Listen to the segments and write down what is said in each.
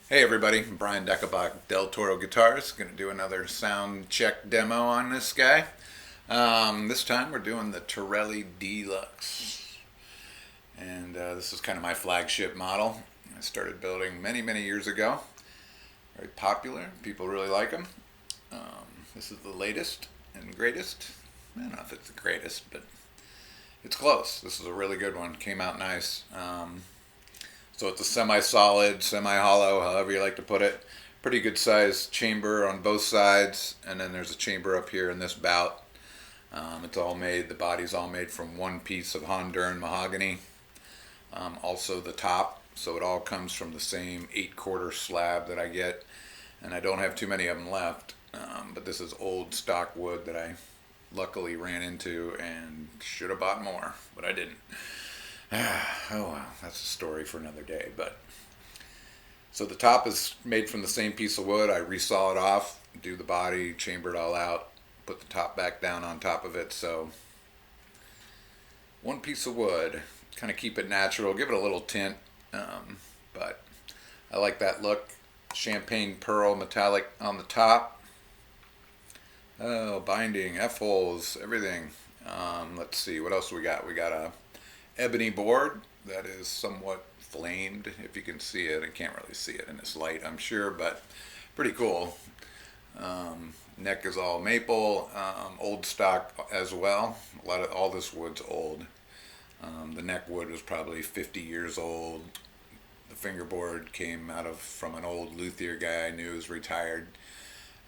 Hey everybody, Brian Deckelbach, Del Toro Guitars. Going to do another sound check demo on this guy. This time we're doing the Torelli Deluxe. And this is kind of my flagship model. I started building many years ago. Very popular. People really like them. This is the latest and greatest. I don't know if it's the greatest, but it's close. This is a really good one. Came out nice. So it's a semi-solid, semi-hollow, however you like to put it. Pretty good size chamber on both sides, and then there's a chamber up here in this bout. It's all made, the body's all made from one piece of Honduran mahogany. Also the top, so it all comes from the same 8/4 slab that I get, and I don't have too many of them left. But this is old stock wood that I luckily ran into and should have bought more, but I didn't. Oh well, that's a story for another day. But so the top is made from the same piece of wood. I resaw it off, do the body, chamber it all out, put the top back down on top of it. So one piece of wood, kind of keep it natural, give it a little tint. But I like that look. Champagne pearl metallic on the top. Oh, binding, F-holes, everything. Let's see, what else we got? We got a ebony board that is somewhat flamed, if you can see it. I can't really see it in this light, I'm sure, but pretty cool. Neck is all maple, old stock as well. All this wood's old. The neck wood was probably 50 years old. The fingerboard came from an old luthier guy I knew was retired,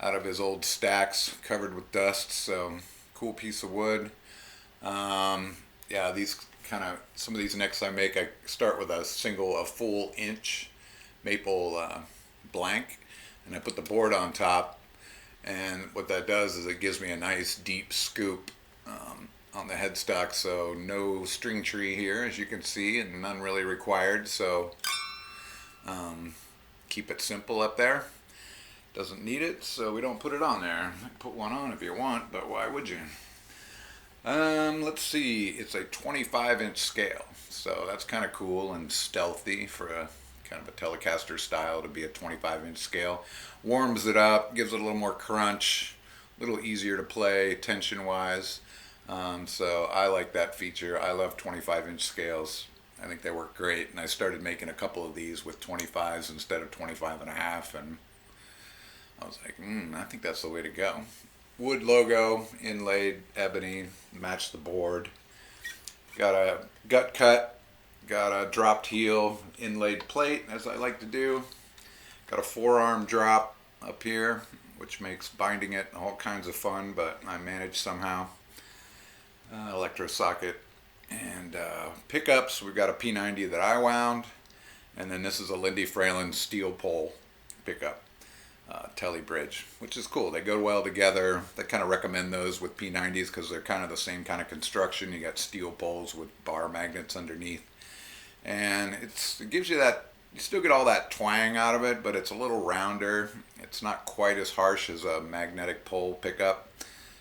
out of his old stacks covered with dust. So cool piece of wood. Yeah, these some of these necks I make, I start with a full inch maple blank, and I put the board on top, and what that does is it gives me a nice deep scoop on the headstock. So no string tree here, as you can see, and none really required. So keep it simple up there. Doesn't need it, so we don't put it on there. Put one on if you want, but why would you? Let's see, it's a 25-inch scale, so that's kind of cool and stealthy for a kind of a Telecaster style to be a 25-inch scale. Warms it up, gives it a little more crunch, a little easier to play tension-wise. So I like that feature. I love 25-inch scales. I think they work great, and I started making a couple of these with 25s instead of 25 and a half, and I was like, I think that's the way to go. Wood logo, inlaid ebony, match the board. Got a gut cut, got a dropped heel inlaid plate, as I like to do. Got a forearm drop up here, which makes binding it all kinds of fun, but I managed somehow. Electro socket and pickups. We've got a P90 that I wound, and then this is a Lindy Fralin steel pole pickup. Telly bridge, which is cool. They go well together. They kind of recommend those with P90s because they're kind of the same kind of construction. You got steel poles with bar magnets underneath, and it gives you that. You still get all that twang out of it, but it's a little rounder. It's not quite as harsh as a magnetic pole pickup,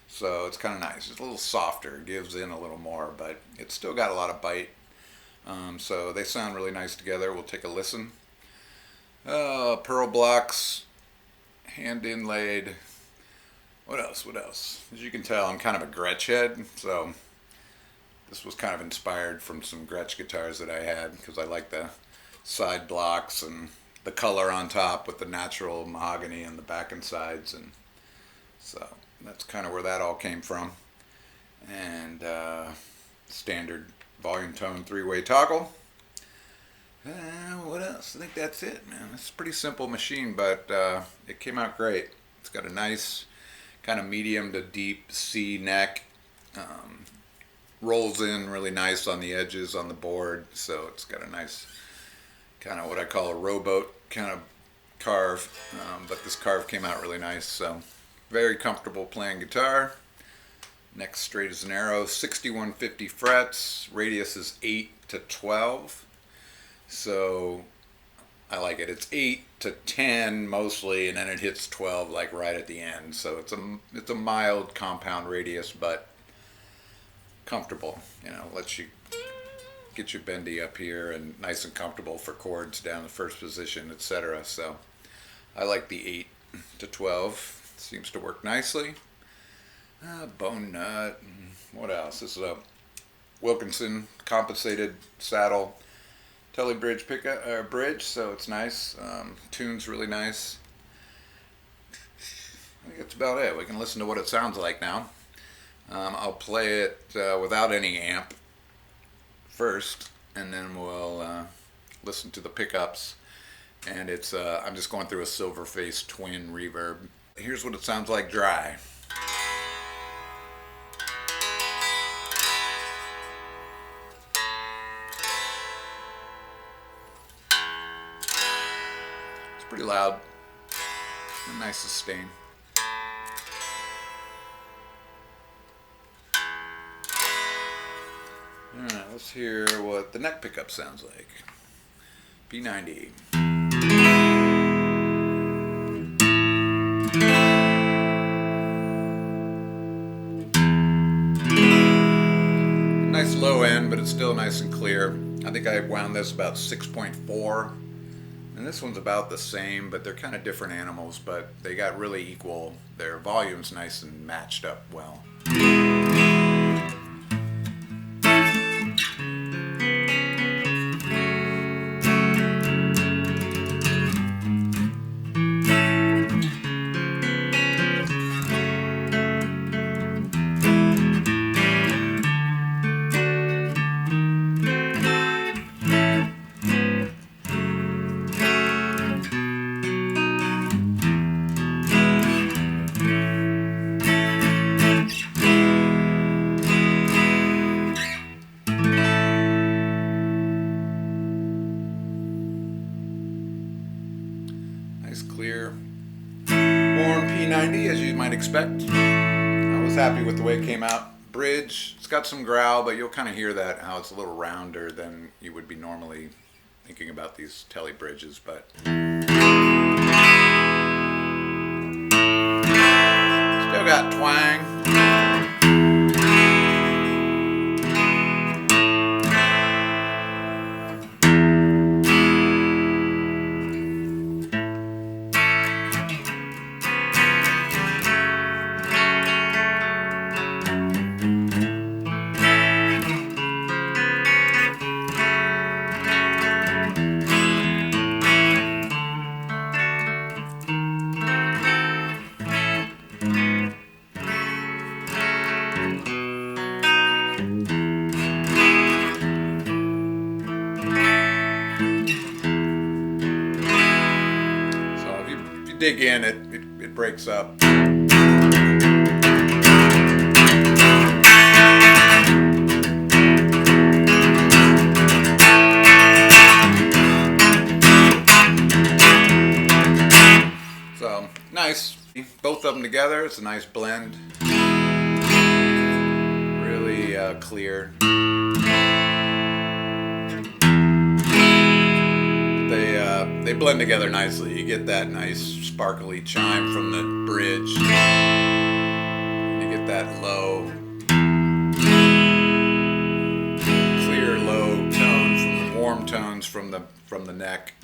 so it's kind of nice. It's a little softer, gives in a little more, but it's still got a lot of bite. So they sound really nice together. We'll take a listen. Pearl blocks. Hand inlaid. What else? As you can tell, I'm kind of a Gretsch head, so this was kind of inspired from some Gretsch guitars that I had because I like the side blocks and the color on top with the natural mahogany in the back and sides, and so that's kind of where that all came from. And standard volume tone 3-way toggle. What else? I think that's it, man. It's a pretty simple machine, but it came out great. It's got a nice kind of medium to deep C neck. Rolls in really nice on the edges on the board, so it's got a nice kind of what I call a rowboat kind of carve. But this carve came out really nice, so very comfortable playing guitar. Neck straight as an arrow, 6150 frets. Radius is 8 to 12. So I like it. It's 8 to 10 mostly, and then it hits 12 like right at the end. So it's a mild compound radius, but comfortable. Lets you get you bendy up here and nice and comfortable for chords down the first position, etc. So I like the 8 to 12. Seems to work nicely. Bone nut. What else? This is a Wilkinson compensated saddle Telly bridge pickup bridge, so it's nice. Tune's really nice. I think that's about it. We can listen to what it sounds like now. I'll play it without any amp first, and then we'll listen to the pickups. And it's I'm just going through a Silverface twin reverb. Here's what it sounds like dry. It's pretty loud. A nice sustain. Alright, let's hear what the neck pickup sounds like. P90. Nice low end, but it's still nice and clear. I think I wound this about 6.4. And this one's about the same, but they're kind of different animals, but they got really equal. Their volume's nice and matched up well. Clear, warm P90 as you might expect. I was happy with the way it came out. Bridge, it's got some growl, but you'll kind of hear that, how it's a little rounder than you would be normally thinking about these Telly bridges, but still got twang. Dig in, it breaks up. So nice, both of them together. It's a nice blend. Really clear. They blend together nicely. You get that nice sparkly chime from the bridge. You get that low, clear low tone from the warm tones from the neck.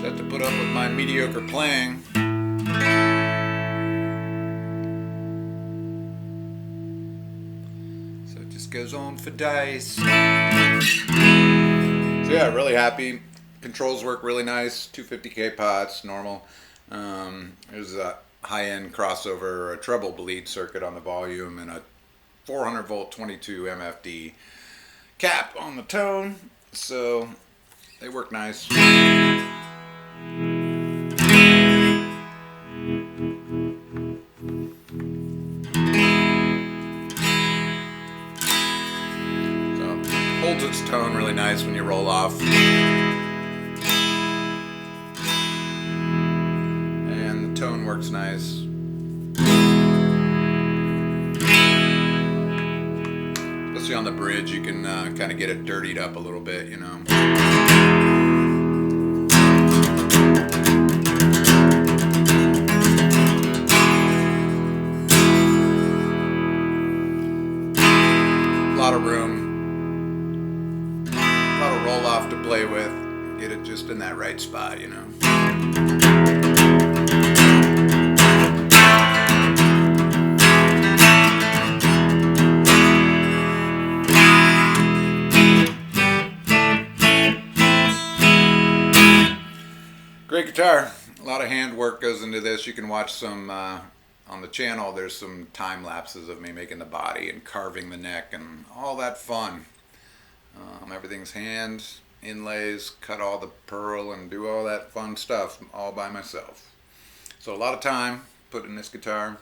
To put up with my mediocre playing. So it just goes on for days. So yeah, really happy. Controls work really nice. 250K pots, normal. There's a high-end crossover or a treble bleed circuit on the volume and a 400 volt 22 MFD cap on the tone. So they work nice. Holds its tone really nice when you roll off. nice. Especially on the bridge, you can kind of get it dirtied up a little bit, you know. A lot of room, a lot of roll off to play with. Get it just in that right spot, you know. Great guitar. A lot of hand work goes into this. You can watch some on the channel. There's some time lapses of me making the body and carving the neck and all that fun. Everything's hand inlays, cut all the pearl and do all that fun stuff all by myself. So a lot of time put in this guitar.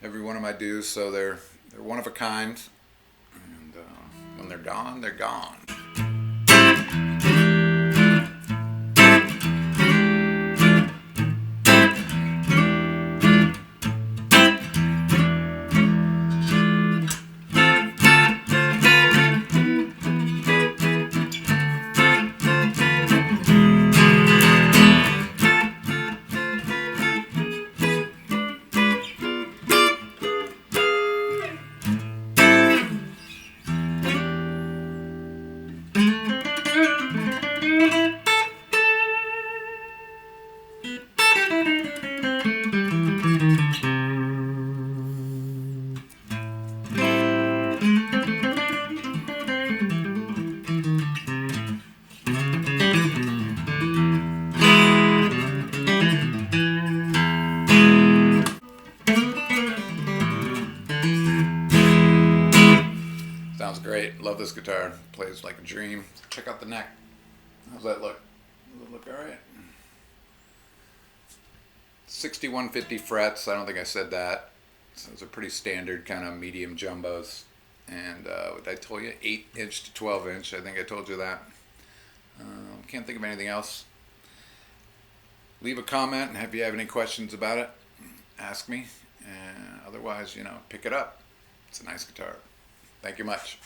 Every one of my dues, so they're one of a kind. And when they're gone, they're gone. Sounds great. Love this guitar. Plays like a dream. Check out the neck. How's that look? Does it look alright? 6150 frets. I don't think I said that. So those are pretty standard kind of medium jumbos. And what I told you, 8" to 12". I think I told you that. Can't think of anything else. Leave a comment, and if you have any questions about it, ask me. Otherwise, you know, pick it up. It's a nice guitar. Thank you much.